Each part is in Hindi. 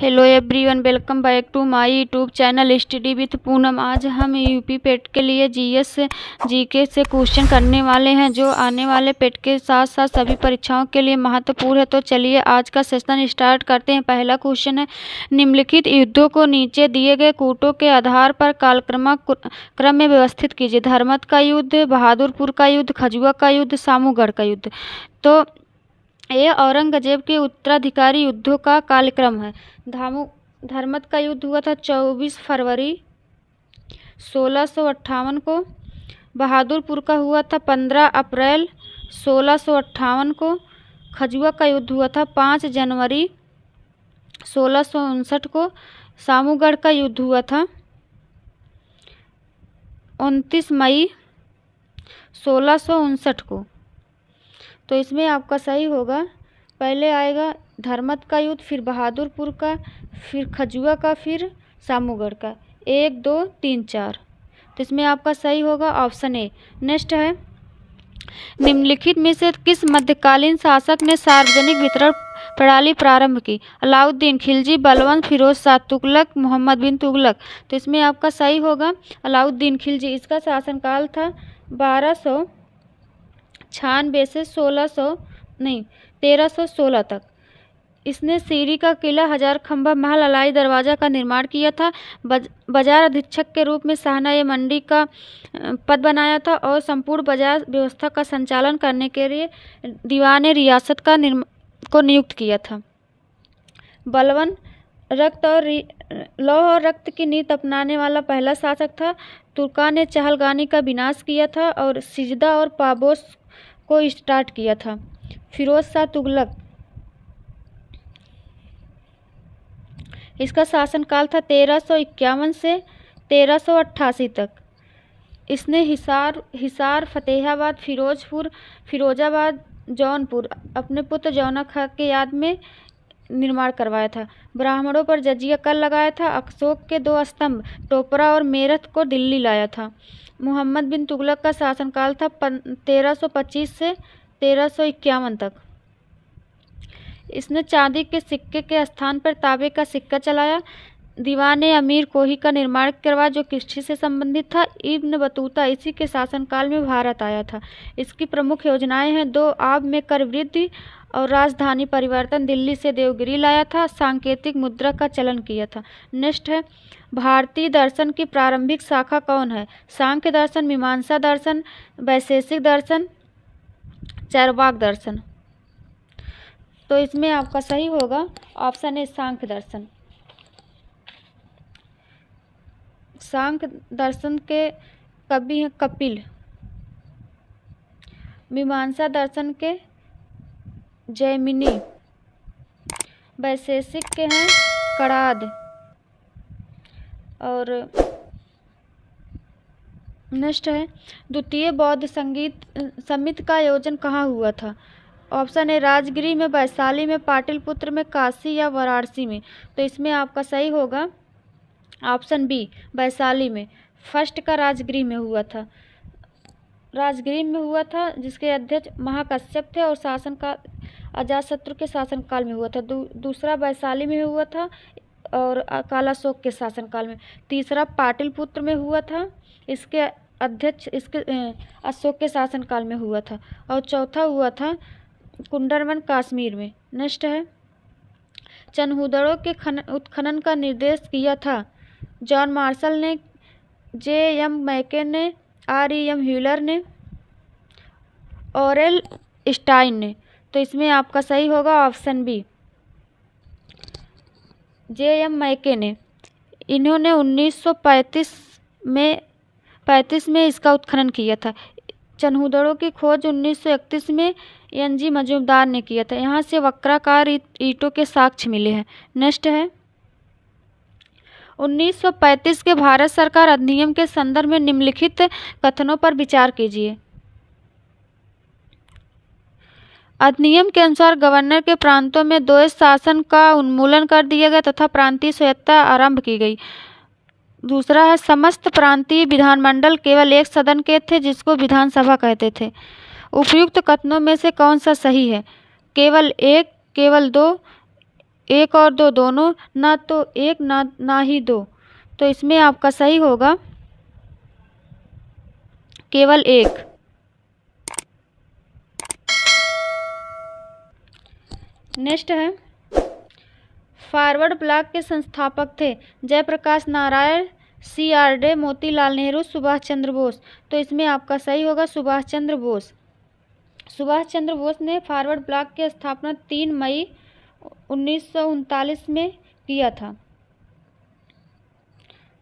Hello everyone, welcome back to my YouTube channel study with Poonam. आज हम यूपी पेट के लिए जीएस जीके से क्वेश्चन करने वाले हैं जो आने वाले पेट के साथ साथ सभी परीक्षाओं के लिए महत्वपूर्ण है। तो चलिए आज का सेशन स्टार्ट करते हैं। पहला क्वेश्चन है, निम्नलिखित युद्धों को नीचे दिए गए कूटों के आधार पर कालक्रम क्रम में व्यवस्थित कीजिए। धर्मत का युद्ध, बहादुरपुर का युद्ध, खजुआ का युद्ध, सामूगढ़ का युद्ध। तो ये औरंगजेब के उत्तराधिकारी युद्धों का कालक्रम है। धर्मत का युद्ध हुआ था 24 फरवरी 1658 को। बहादुरपुर का हुआ था 15 अप्रैल 1658 को। खजुआ का युद्ध हुआ था 5 जनवरी 1659 को। सामूगढ़ का युद्ध हुआ था 29 मई 1659 को। तो इसमें आपका सही होगा, पहले आएगा धर्मत का युद्ध, फिर बहादुरपुर का, फिर खजुआ का, फिर सामूगढ़ का। 1 2 3 4। तो इसमें आपका सही होगा ऑप्शन ए। नेक्स्ट है, निम्नलिखित में से किस मध्यकालीन शासक ने सार्वजनिक वितरण प्रणाली प्रारंभ की? अलाउद्दीन खिलजी, बलबन, फिरोज शाह तुगलक, मोहम्मद बिन तुगलक। तो इसमें आपका सही होगा अलाउद्दीन खिलजी। इसका शासनकाल था 1296 से 1316 तक। इसने सीरी का किला, हजार खंभा महल, अलाई दरवाज़ा का निर्माण किया था। बाजार अधीक्षक के रूप में शाहनाई मंडी का पद बनाया था और संपूर्ण बाजार व्यवस्था का संचालन करने के लिए दीवान रियासत को नियुक्त किया था। बलबन लौह और रक्त की नीति अपनाने वाला पहला शासक था। तुर्कान ने चहलगानी का विनाश किया था और सिजदा और पाबोस को स्टार्ट किया था। फिरोज शाह तुगलक, इसका शासनकाल था 1351 से 1388 तक। इसने हिसार, फतेहाबाद, फिरोजपुर, फिरोजाबाद, जौनपुर अपने पुत्र जौना खां के याद में निर्माण करवाया था। ब्राह्मणों पर जजिया कर लगाया था। अशोक के 2 स्तंभ टोपरा और मेरठ को दिल्ली लाया था। मोहम्मद बिन तुगलक का शासनकाल था 1325 से 1351 तक। इसने चांदी के सिक्के के स्थान पर तांबे का सिक्का चलाया। दीवान अमीर कोही का निर्माण करवाया जो कृषि से संबंधित था। इब्न बतूता इसी के शासनकाल में भारत आया था। इसकी प्रमुख योजनाएं हैं 2 आब में कर वृद्धि और राजधानी परिवर्तन। दिल्ली से देवगिरी लाया था। सांकेतिक मुद्रा का चलन किया था। नेक्स्ट है, भारतीय दर्शन की प्रारंभिक शाखा कौन है? सांख्य दर्शन, मीमांसा दर्शन, वैशेषिक दर्शन, चार्वाक दर्शन। तो इसमें आपका सही होगा ऑप्शन ए सांख्य दर्शन। सांख्य दर्शन के कवि हैं कपिल। मीमांसा दर्शन के जैमिनी। वैशेषिक के हैं कणाद। और नेक्स्ट है, द्वितीय बौद्ध संगीत समिति का आयोजन कहाँ हुआ था? ऑप्शन ए राजगिरी में, वैशाली में, पाटलिपुत्र में, काशी या वाराणसी में। तो इसमें आपका सही होगा ऑप्शन बी वैशाली में। फर्स्ट का राजगिरी में हुआ था। राजगिरी में हुआ था जिसके अध्यक्ष महाकश्यप थे और शासन का अजातशत्रु के शासनकाल में हुआ था। दूसरा वैशाली में हुआ था और कालाशोक के शासनकाल में। तीसरा पाटलिपुत्र में हुआ था, इसके अध्यक्ष अशोक के शासनकाल में हुआ था। और चौथा हुआ था कुंडरवन कश्मीर में। नेक्स्ट है, चनहूदड़ों के उत्खनन का निर्देश किया था जॉन मार्शल ने, J.M. मैके ने, R.E.M. ह्यूलर ने, ऑरेल स्टाइन ने। तो इसमें आपका सही होगा ऑप्शन बी J.M. मैके ने। इन्होंने 1935 में इसका उत्खनन किया था। चनहूदड़ों की खोज 1931 में N.G. मजूमदार ने किया था। यहाँ से वक्राकार ईंटों के साक्ष्य मिले हैं। नेक्स्ट है, 1935 के भारत सरकार अधिनियम के संदर्भ में निम्नलिखित कथनों पर विचार कीजिए। अधिनियम के अनुसार गवर्नर के प्रांतों में द्वैध शासन का उन्मूलन कर दिया गया तथा प्रांतीय स्वायत्तता आरंभ की गई। दूसरा है, समस्त प्रांतीय विधानमंडल केवल एक सदन के थे जिसको विधानसभा कहते थे। उपर्युक्त कथनों में से कौन सा सही है? केवल 1, केवल 2, एक और दो दोनों, ना तो एक ना ही दो। तो इसमें आपका सही होगा केवल एक। नेक्स्ट है, फॉरवर्ड ब्लॉक के संस्थापक थे जयप्रकाश नारायण, CR डे, मोतीलाल नेहरू, सुभाष चंद्र बोस। तो इसमें आपका सही होगा सुभाष चंद्र बोस। सुभाष चंद्र बोस ने फॉरवर्ड ब्लॉक की स्थापना 3 मई 1939 में किया था।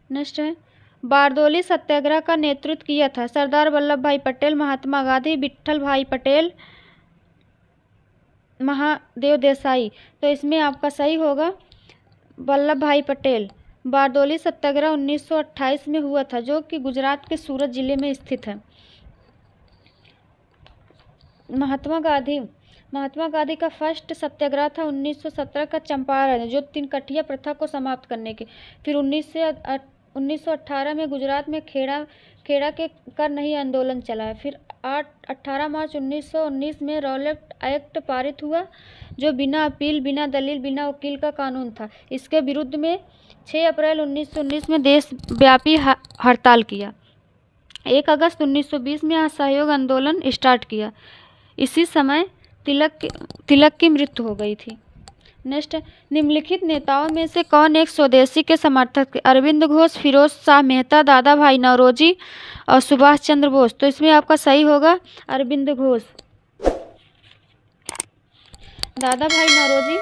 नेक्स्ट है, बारदोली सत्याग्रह का नेतृत्व किया था सरदार वल्लभ भाई पटेल, महात्मा गांधी, विट्ठल भाई पटेल, महादेव देसाई। तो इसमें आपका सही होगा वल्लभ भाई पटेल। बारदोली सत्याग्रह 1928 में हुआ था, जो कि गुजरात के सूरत जिले में स्थित है। महात्मा गांधी का फर्स्ट सत्याग्रह था 1917 का चंपारण, जो 3 कठिया प्रथा को समाप्त करने के। फिर 1918 में गुजरात में खेड़ा के कर नहीं आंदोलन चला है। फिर 18 मार्च 1919 में रॉलेट एक्ट पारित हुआ, जो बिना अपील, बिना दलील, बिना वकील का कानून था। इसके विरुद्ध में 6 अप्रैल 1919 में देशव्यापी हड़ताल किया। 1 अगस्त 1920 में असहयोग आंदोलन स्टार्ट किया। इसी समय तिलक की मृत्यु हो गई थी। नेक्स्ट, निम्नलिखित नेताओं में से कौन एक स्वदेशी के समर्थक थे? अरविंद घोष, फिरोज शाह मेहता, दादा भाई नौरोजी और सुभाष चंद्र बोस। तो इसमें आपका सही होगा अरविंद घोष। दादा भाई नौरोजी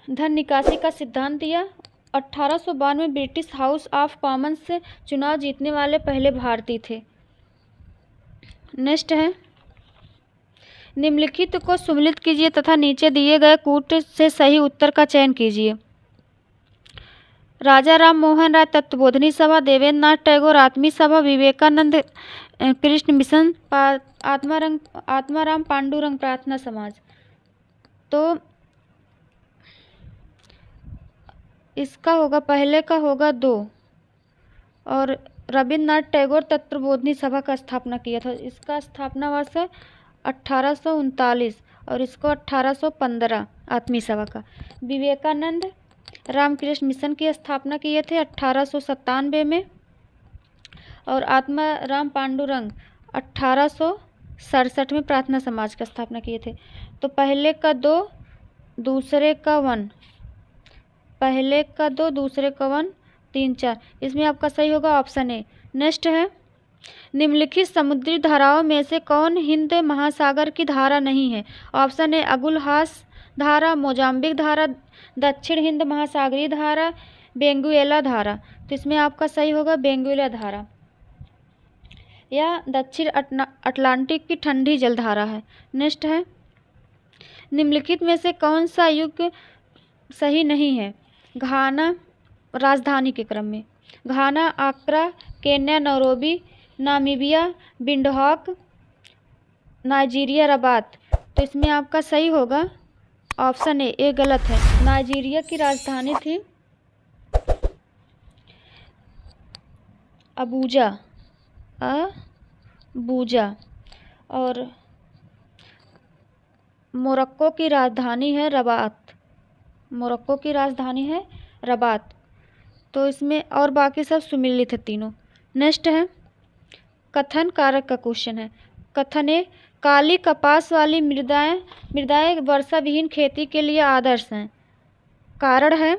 धन निकासी का सिद्धांत दिया। 1852 में ब्रिटिश हाउस ऑफ कॉमन्स से चुनाव जीतने वाले पहले भारतीय थे। नेक्स्ट है, निम्नलिखित को सम्मिलित कीजिए तथा नीचे दिए गए कूट से सही उत्तर का चयन कीजिए। राजा राम मोहन राय तत्वबोधिनी सभा, देवेंद्र नाथ टैगोर आत्मी सभा, विवेकानंद कृष्ण मिशन, आत्माराम पांडुरंग प्रार्थना समाज। तो इसका होगा, पहले का होगा 2, और रविन्द्रनाथ टैगोर तत्वबोधिनी सभा का स्थापना किया था। इसका स्थापना वर्ष है 1839 और इसको 1815 आत्मी सभा का। विवेकानंद रामकृष्ण मिशन की स्थापना किए थे 1897 में, और आत्माराम पांडुरंग 1867 में प्रार्थना समाज का स्थापना किए थे। तो पहले का 2, दूसरे का 1, पहले का 2, दूसरे का 1, 3, 4। इसमें आपका सही होगा ऑप्शन ए। नेक्स्ट है, निम्नलिखित समुद्री धाराओं में से कौन हिंद महासागर की धारा नहीं है? ऑप्शन ए अगुलहास धारा, मोजाम्बिक धारा, दक्षिण हिंद महासागरीय धारा, बेंगुएला धारा। तो इसमें आपका सही होगा बेंगुएला धारा। यह दक्षिण अटलांटिक की ठंडी जलधारा है। नेक्स्ट है, निम्नलिखित में से कौन सा युग सही नहीं है? घाना राजधानी के क्रम में, Ghana, Accra, Kenya Nairobi, Namibia Windhoek, Nigeria Rabat. तो इसमें आपका सही होगा ऑप्शन ए गलत है। नाइजीरिया की राजधानी थी अबूजा, और मोरक्को की राजधानी है रबात, मोरक्को की राजधानी है रबात। तो इसमें और बाकी सब सुमिलित है तीनों। नेक्स्ट है, कथन कारक का क्वेश्चन है। कथन ए, काली कपास वाली मृदाएं वर्षा विहीन खेती के लिए आदर्श हैं। कारण है,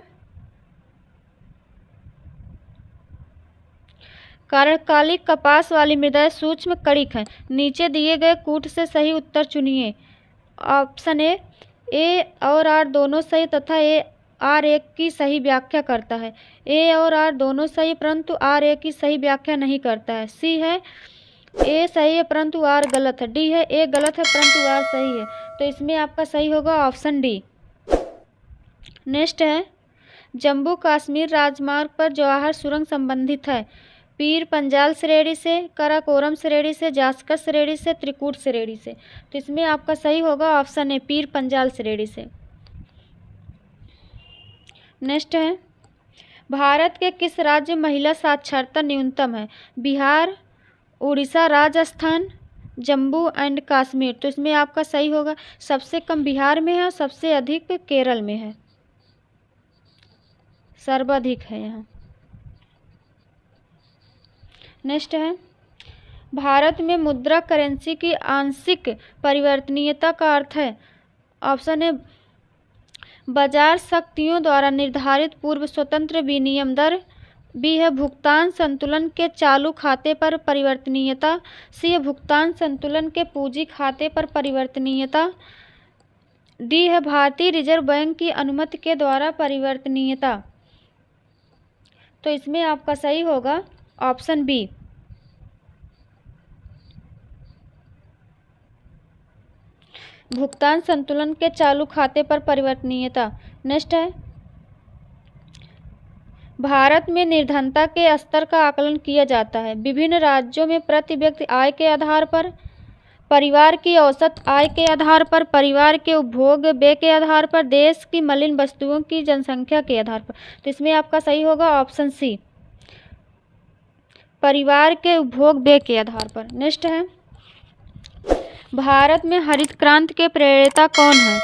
कारण काली कपास वाली मृदाएं सूक्ष्म कणिक हैं। नीचे दिए गए कूट से सही उत्तर चुनिए। ऑप्शन ए और आर दोनों सही तथा ए आर एक की सही व्याख्या करता है। ए और आर दोनों सही परंतु आर एक की सही व्याख्या नहीं करता है। सी है ए सही है परंतु आर गलत है। डी है ए गलत है परंतु आर सही है। तो इसमें आपका सही होगा ऑप्शन डी। नेक्स्ट है, जम्मू कश्मीर राजमार्ग पर जवाहर सुरंग संबंधित है। पीर पंजाल श्रेणी से, काराकोरम श्रेणी से, जास्कर श्रेणी से, त्रिकूट श्रेणी से। तो इसमें आपका सही होगा ऑप्शन ए पीर पंजाल श्रेणी से। नेक्स्ट है, भारत के किस राज्य महिला साक्षरता न्यूनतम है? बिहार, उड़ीसा, राजस्थान, जम्मू एंड कश्मीर। तो इसमें आपका सही होगा, सबसे कम बिहार में है और सबसे अधिक केरल में है, सर्वाधिक है यहाँ। नेक्स्ट है, भारत में मुद्रा करेंसी की आंशिक परिवर्तनीयता का अर्थ है। ऑप्शन ए, बाजार शक्तियों द्वारा निर्धारित पूर्व स्वतंत्र विनिमय दर। बी है, भुगतान संतुलन के चालू खाते पर परिवर्तनीयता। सी है, भुगतान संतुलन के पूंजी खाते पर परिवर्तनीयता। डी है, भारतीय रिजर्व बैंक की अनुमति के द्वारा परिवर्तनीयता। तो इसमें आपका सही होगा ऑप्शन बी, भुगतान संतुलन के चालू खाते पर परिवर्तनीयता। नेक्स्ट है, भारत में निर्धनता के स्तर का आकलन किया जाता है विभिन्न राज्यों में प्रति व्यक्ति आय के आधार पर, परिवार की औसत आय के आधार पर, परिवार के उपभोग व्यय के आधार पर, देश की मलिन वस्तुओं की जनसंख्या के आधार पर। तो इसमें आपका सही होगा ऑप्शन सी, परिवार के उपभोग व्यय के आधार पर। नेक्स्ट है, भारत में हरित क्रांति के प्रणेता कौन है?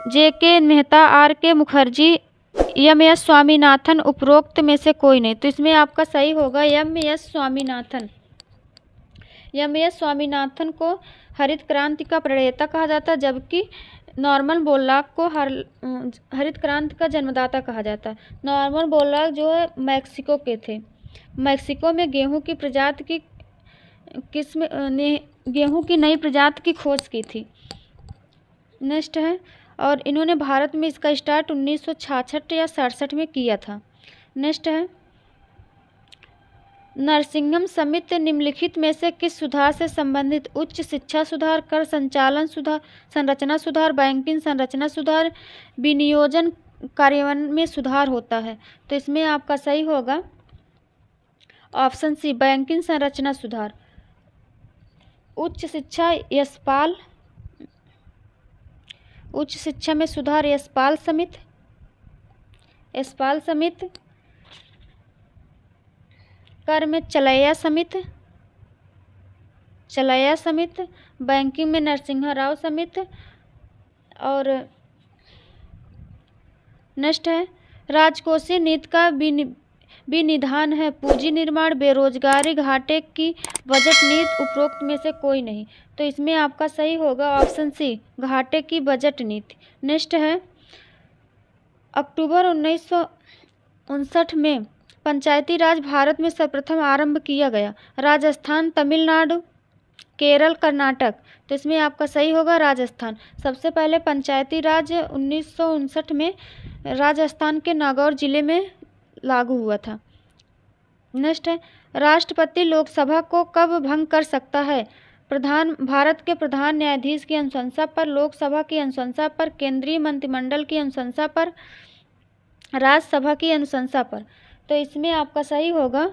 J K. Mehta, R K. Mukherjee, M S. Swaminathan, उपरोक्त में से कोई नहीं। तो इसमें आपका सही होगा एम.एस. स्वामीनाथन। एम.एस. स्वामीनाथन को हरित क्रांति का प्रणेता कहा जाता है, जबकि नॉर्मन बोरलॉग को हरित क्रांति का जन्मदाता कहा जाता है। नॉर्मन बोरलॉग जो है मैक्सिको के थे। मैक्सिको में गेहूं की प्रजाति की किस्म ने गेहूं की नई प्रजाति की खोज की थी। नेक्स्ट है, और इन्होंने भारत में इसका स्टार्ट 1966 या 67 में किया था। नेक्स्ट है, नरसिंहम समिति निम्नलिखित में से किस सुधार से संबंधित? उच्च शिक्षा सुधार, कर संचालन सुधार, संरचना सुधार, बैंकिंग संरचना सुधार, विनियोजन कार्यान्वयन में सुधार होता है। तो इसमें आपका सही होगा ऑप्शन सी, बैंकिंग संरचना सुधार। उच्च शिक्षा यशपाल, उच्च शिक्षा में सुधार यशपाल समिति, यशपाल समिति। कर में चलैया समिति, चलैया समिति। बैंकिंग में नरसिंह राव समिति। और नेक्स्ट है, राजकोषीय नीति का विनिधान है पूंजी निर्माण, बेरोजगारी, घाटे की बजट नीति, उपरोक्त में से कोई नहीं। तो इसमें आपका सही होगा ऑप्शन सी, घाटे की बजट नीति। नेक्स्ट है, अक्टूबर 1959 में पंचायती राज भारत में सर्वप्रथम आरंभ किया गया। राजस्थान, तमिलनाडु, केरल, कर्नाटक। तो इसमें आपका सही होगा राजस्थान। सबसे पहले पंचायती राज 1959 में राजस्थान के नागौर जिले में लागू हुआ था। नेक्स्ट है, राष्ट्रपति लोकसभा को कब भंग कर सकता है? भारत के प्रधान न्यायाधीश की अनुशंसा पर, लोकसभा की अनुशंसा पर, केंद्रीय मंत्रिमंडल की अनुशंसा पर, राज्यसभा की अनुशंसा पर। तो इसमें आपका सही होगा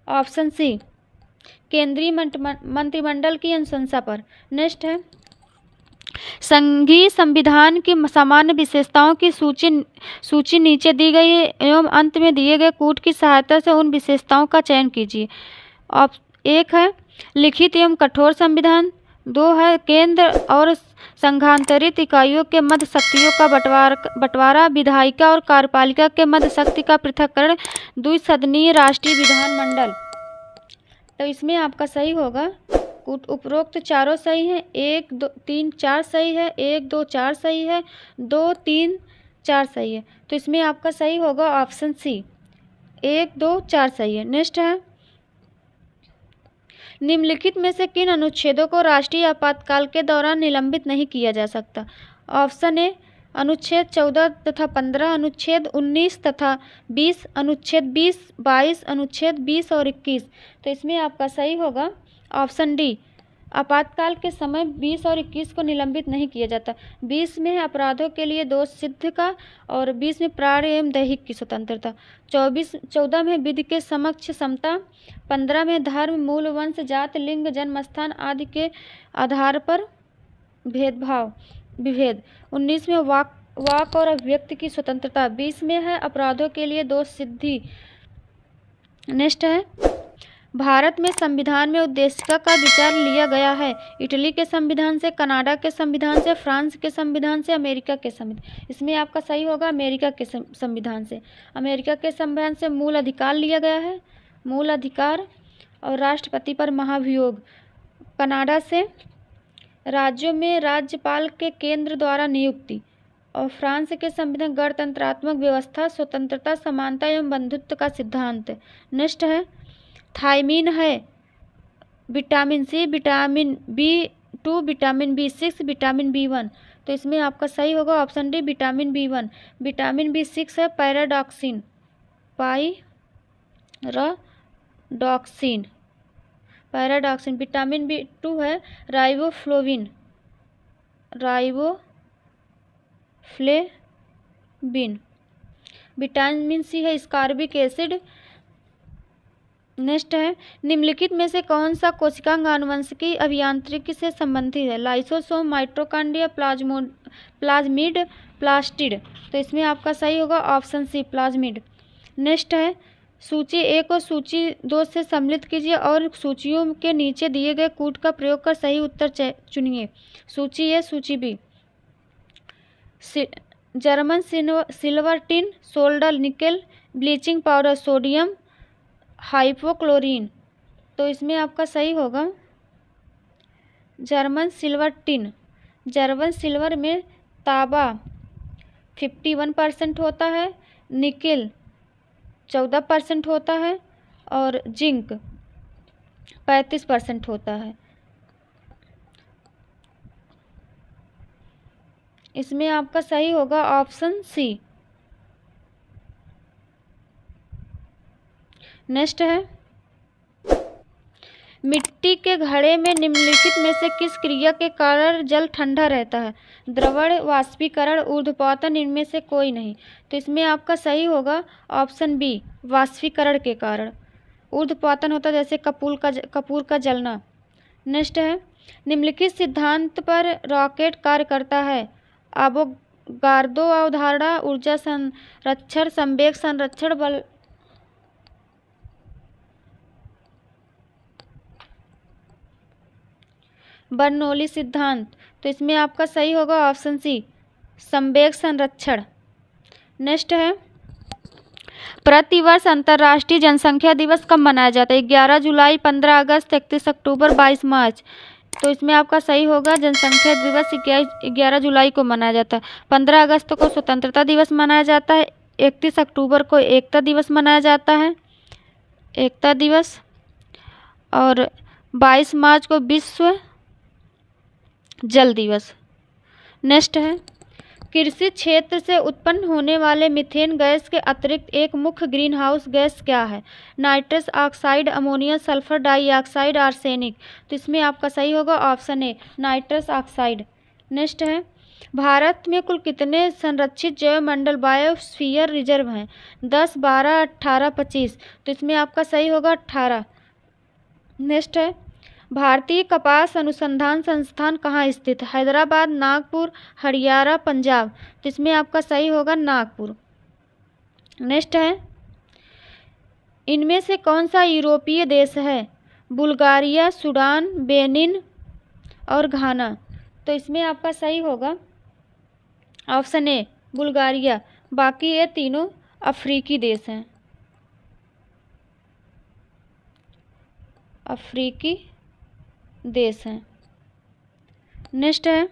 ऑप्शन सी, केंद्रीय मंत्रिमंडल की अनुशंसा पर। नेक्स्ट है, संघीय संविधान की सामान्य विशेषताओं की सूची नीचे दी गई है एवं अंत में दिए गए कूट की सहायता से उन विशेषताओं का चयन कीजिए। एक है लिखित एवं कठोर संविधान, दो है केंद्र और संघांतरित इकाइयों के मध्य शक्तियों का बंटवारा, विधायिका और कार्यपालिका के मध्य शक्ति का पृथक्करण, द्विसदनीय राष्ट्रीय विधानमंडल। तो इसमें आपका सही होगा उपरोक्त चारों सही है, 1 2 3 4 सही है, 1 2 4 सही है, 2 3 4 सही है। तो इसमें आपका सही होगा ऑप्शन सी, 1 2 4 सही है। नेक्स्ट है, निम्नलिखित में से किन अनुच्छेदों को राष्ट्रीय आपातकाल के दौरान निलंबित नहीं किया जा सकता? ऑप्शन ए, अनुच्छेद 14 तथा 15, अनुच्छेद 19 तथा 20, अनुच्छेद 20, 22, अनुच्छेद 20 और 21। तो इसमें आपका सही होगा ऑप्शन डी, आपातकाल के समय 20 और 21 को निलंबित नहीं किया जाता। 20 में है अपराधों के लिए दोष सिद्ध का, और 20 में प्राण एवं दैहिक की स्वतंत्रता, 14 में विधि के समक्ष समता, 15 में धर्म, मूल, वंश, जात, लिंग, जन्म स्थान आदि के आधार पर विभेद, 19 में वाक और अभिव्यक्ति की स्वतंत्रता, 20 में है अपराधों के लिए दोष सिद्धि। नेक्स्ट है, भारत में संविधान में उद्देशिका का विचार लिया गया है। इटली के संविधान से, कनाडा के संविधान से, फ्रांस के संविधान से, अमेरिका के संविधान। इसमें आपका सही होगा अमेरिका के संविधान से। अमेरिका के संविधान से मूल अधिकार लिया गया है, मूल अधिकार और राष्ट्रपति पर महाभियोग। कनाडा से राज्यों में राज्यपाल के केंद्र द्वारा नियुक्ति। और फ्रांस के संविधान गणतंत्रात्मक व्यवस्था, स्वतंत्रता, समानता एवं बंधुत्व का सिद्धांत। नेक्स्ट है थायमीन है vitamin C, vitamin B2, vitamin B6, vitamin B1। तो इसमें आपका सही होगा option D vitamin B1। Vitamin B6 है पैराडॉक्सिन, पैराडॉक्सिन। विटामिन B2 है राइबोफ्लोविन, विटामिन सी है स्कॉर्बिक एसिड। नेक्स्ट है निम्नलिखित में से कौन सा कोशिकांग आनुवंशिकी अभियांत्रिकी से संबंधित है? Lysosome, mitochondria, plasmid, plastid. तो इसमें आपका सही होगा ऑप्शन सी प्लाज्मिड। नेक्स्ट है सूची 1 और सूची 2 से सम्मिलित कीजिए और सूचियों के नीचे दिए गए कूट का प्रयोग कर सही उत्तर चुनिए। सूची ए, सूची B. German silver tin, solder nickel, bleaching powder, sodium hypochlorine. तो इसमें आपका सही होगा German silver tin. German silver में तांबा 51% होता है, निकेल 14% होता है और जिंक 35% होता है। इसमें आपका सही होगा ऑप्शन सी। नेक्स्ट है मिट्टी के घड़े में निम्नलिखित में से किस क्रिया के कारण जल ठंडा रहता है? द्रवण, वाष्पीकरण, ऊर्ध्वपतन, इनमें से कोई नहीं। तो इसमें आपका सही होगा ऑप्शन बी वाष्पीकरण के कारण। ऊर्ध्वपतन होता है जैसे कपूर का जलना। नेक्स्ट है निम्नलिखित सिद्धांत पर रॉकेट कार्य करता है? अवोगाद्रो अवधारणा, ऊर्जा संरक्षण, संवेग संरक्षण, बर्नौली सिद्धांत। तो इसमें आपका सही होगा ऑप्शन सी संवेग संरक्षण। नेक्स्ट है प्रतिवर्ष अंतर्राष्ट्रीय जनसंख्या दिवस कब मनाया जाता है? 11 जुलाई, 15 अगस्त, 31 अक्टूबर, 22 मार्च। तो इसमें आपका सही होगा जनसंख्या दिवस 11 जुलाई को मनाया जाता है। 15 अगस्त को स्वतंत्रता दिवस मनाया जाता है। 31 अक्टूबर को एकता दिवस मनाया जाता है, एकता दिवस। और 22 मार्च को विश्व जल दिवस। नेक्स्ट है कृषि क्षेत्र से उत्पन्न होने वाले मीथेन गैस के अतिरिक्त एक मुख्य ग्रीन हाउस गैस क्या है? Nitrous oxide, ammonia, sulphur dioxide, arsenic. तो इसमें आपका सही होगा option A nitrous oxide. Next है भारत में कुल कितने संरक्षित जैवमंडल बायोस्फीयर रिजर्व हैं? 10, 12, 18, 25। तो इसमें आपका सही होगा 18। नेक्स्ट है भारतीय कपास अनुसंधान संस्थान कहाँ स्थित है? हैदराबाद, नागपुर, हरियाणा, पंजाब। तो इसमें आपका सही होगा नागपुर। नेक्स्ट है इनमें से कौन सा यूरोपीय देश है? बुल्गारिया, सूडान, बेनिन और घाना। तो इसमें आपका सही होगा ऑप्शन ए बुल्गारिया। बाकी ये तीनों अफ्रीकी देश हैं, अफ्रीकी देश हैं। नेक्स्ट है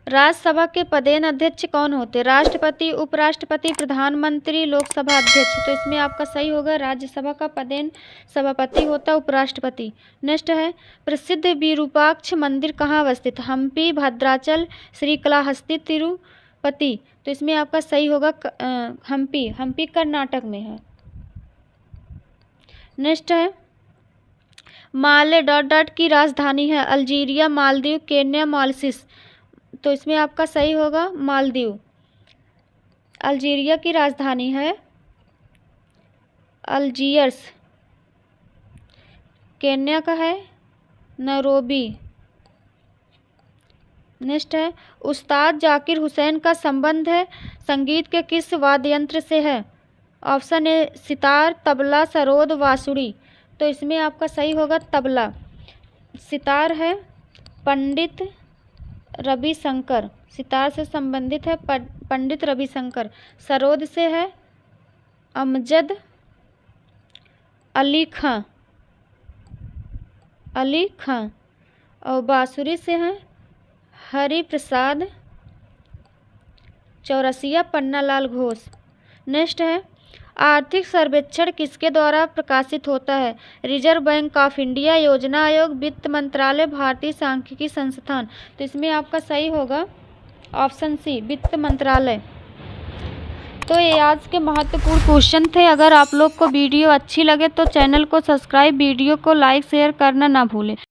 राज्यसभा के पदेन अध्यक्ष कौन होते? राष्ट्रपति, उपराष्ट्रपति, प्रधानमंत्री, लोकसभा अध्यक्ष। तो इसमें आपका सही होगा राज्यसभा का पदेन सभापति होता है उपराष्ट्रपति। नेक्स्ट है प्रसिद्ध विरूपाक्ष मंदिर कहाँ अवस्थित? हम्पी, भद्राचल, श्रीकालाहस्ती, तिरुपति। तो इसमें आपका सही होगा हम्पी। हम्पी कर्नाटक में है। नेक्स्ट है माले की राजधानी है? Algeria, Maldives, Kenya, Mauritius. तो इसमें आपका सही होगा मालदीव। अल्जीरिया की राजधानी है अल्जीयर्स। केन्या का है नैरोबी। नेक्स्ट है उस्ताद जाकिर हुसैन का संबंध है संगीत के किस वाद्य यंत्र से है? ऑप्शन ए सितार, तबला, सरोद, बांसुरी। तो इसमें आपका सही होगा तबला। सितार है पंडित रविशंकर, सितार से संबंधित है पंडित रविशंकर। सरोद से है अमजद अली खां, अली खां। और बांसुरी से हैं हरि प्रसाद चौरसिया पन्नालाल घोष। नेक्स्ट है आर्थिक सर्वेक्षण किसके द्वारा प्रकाशित होता है? रिजर्व बैंक ऑफ इंडिया, योजना आयोग, वित्त मंत्रालय, भारतीय सांख्यिकी संस्थान। तो इसमें आपका सही होगा ऑप्शन सी, वित्त मंत्रालय। तो ये आज के महत्वपूर्ण क्वेश्चन थे। अगर आप लोग को वीडियो अच्छी लगे तो चैनल को सब्सक्राइब, वीडियो को लाइक शेयर करना ना भूलें।